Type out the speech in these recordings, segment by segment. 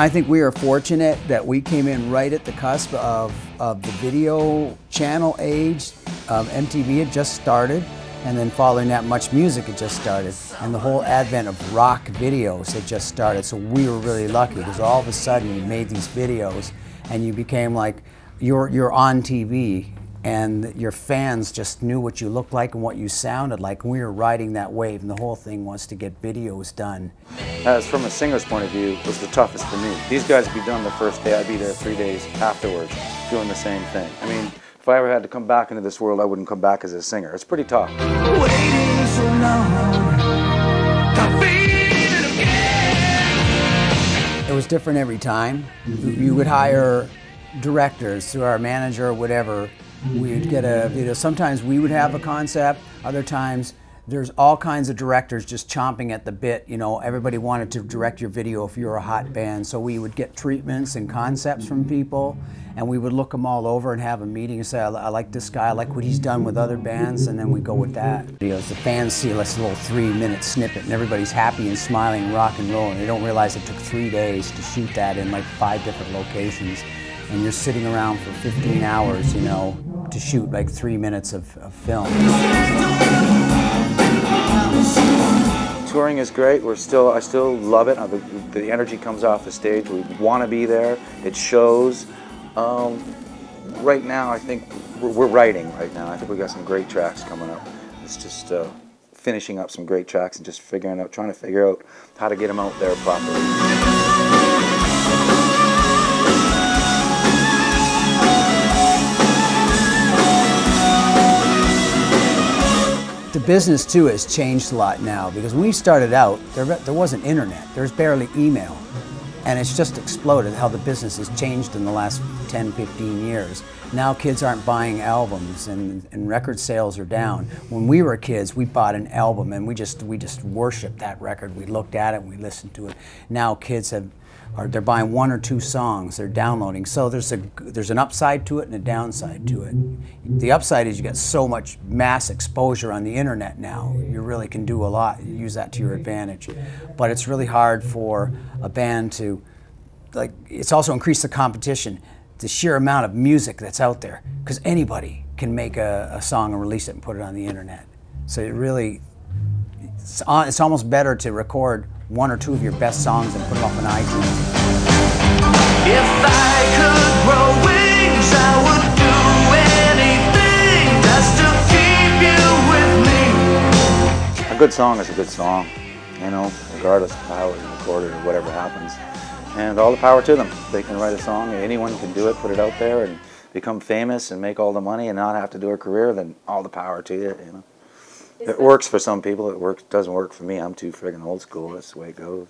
I think we are fortunate that we came in right at the cusp of the video channel age. MTV had just started, and then following that, Much Music had just started, and the whole advent of rock videos had just started. So we were really lucky because all of a sudden you made these videos, and you became like you're on TV, and your fans just knew what you looked like and what you sounded like. And we were riding that wave, and the whole thing was to get videos done. As from a singer's point of view, it was the toughest for me. These guys would be done the first day, I'd be there 3 days afterwards doing the same thing. I mean, if I ever had to come back into this world, I wouldn't come back as a singer. It's pretty tough. Waiting so long, I feel it again. It was different every time. You would hire directors through our manager or whatever. We'd get a video. Sometimes we would have a concept, other times there's all kinds of directors just chomping at the bit. You know, everybody wanted to direct your video if you were a hot band, so we would get treatments and concepts from people, and we would look them all over and have a meeting and say, I like this guy, I like what he's done with other bands, and then we go with that. Videos, the fans see this little 3-minute snippet and everybody's happy and smiling and rock and roll, and they don't realize it took 3 days to shoot that in like 5 different locations. And you're sitting around for 15 hours, you know, to shoot like 3 minutes of film. Touring is great. I still love it. The energy comes off the stage. We want to be there. It shows. Right now, I think we're writing right now. I think we got some great tracks coming up. It's just finishing up some great tracks and just trying to figure out how to get them out there properly. The business too has changed a lot now, because when we started out, there wasn't internet, there's barely email, and it's just exploded how the business has changed in the last 10, 15 years. Now kids aren't buying albums, and record sales are down. When we were kids, we bought an album and we just worshiped that record. We looked at it, we listened to it. Now kids they're buying 1 or 2 songs, they're downloading. So there's an upside to it and a downside to it. The upside is you get so much mass exposure on the internet now. You really can do a lot, use that to your advantage. But it's really hard for a band to, like, it's also increased the competition, the sheer amount of music that's out there, because anybody can make a song and release it and put it on the internet. So it really, it's almost better to record 1 or 2 of your best songs and put them up on iTunes. If I could grow wings, I would do anything just to keep you with me. A good song is a good song, you know, regardless of how it's recorded or whatever happens. And all the power to them. They can write a song, anyone can do it, put it out there and become famous and make all the money and not have to do a career, then all the power to you, you know. It works for some people, doesn't work for me. I'm too friggin' old school, that's the way it goes.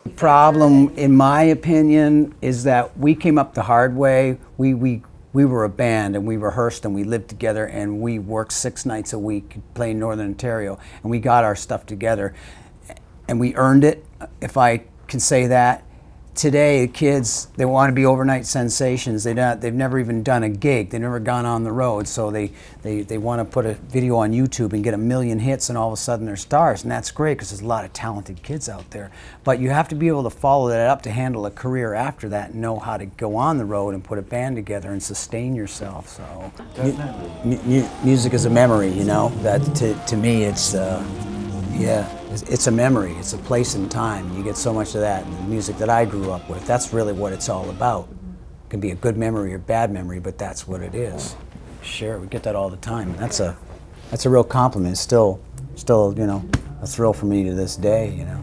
The problem, in my opinion, is that we came up the hard way. We were a band, and we rehearsed and we lived together, and we worked 6 nights a week playing Northern Ontario, and we got our stuff together, and we earned it, if I can say that. Today, the kids, they want to be overnight sensations. They've never even done a gig. They've never gone on the road. So they want to put a video on YouTube and get 1 million hits, and all of a sudden they're stars. And that's great, because there's a lot of talented kids out there. But you have to be able to follow that up to handle a career after that and know how to go on the road and put a band together and sustain yourself. So music is a memory, you know. That to me, it's yeah, it's a memory. It's a place and time. You get so much of that in the music that I grew up with. That's really what it's all about. It can be a good memory or bad memory, but that's what it is. Sure, we get that all the time. That's a real compliment. It's still, you know, a thrill for me to this day, you know.